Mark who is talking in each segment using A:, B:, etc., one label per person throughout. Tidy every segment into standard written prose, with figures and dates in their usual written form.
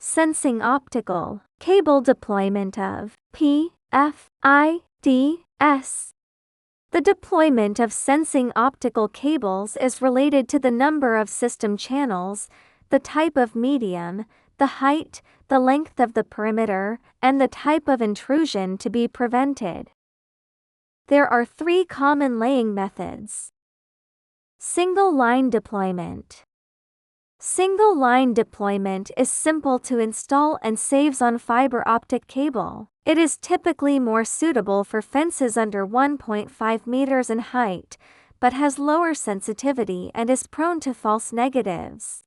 A: Sensing optical cable deployment of PFIDS. The deployment of sensing optical cables is related to the number of system channels, the type of medium, the height, the length of the perimeter, and the type of intrusion to be prevented. There are 3 common laying methods. Single-line deployment. Single-line deployment is simple to install and saves on fiber optic cable. It is typically more suitable for fences under 1.5 meters in height, but has lower sensitivity and is prone to false negatives.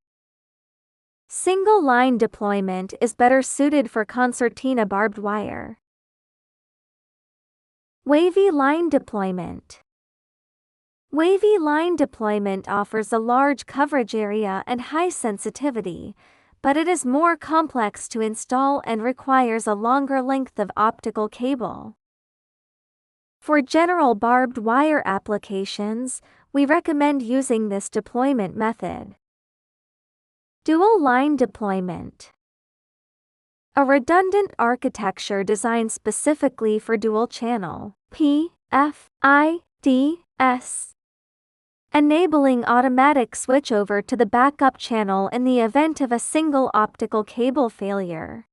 A: Single-line deployment is better suited for concertina barbed wire. Wavy line deployment. Wavy line deployment offers a large coverage area and high sensitivity, but it is more complex to install and requires a longer length of optical cable. For general barbed wire applications, we recommend using this deployment method. Dual line deployment. A redundant architecture designed specifically for dual channel PFIDS, enabling automatic switchover to the backup channel in the event of a single optical cable failure.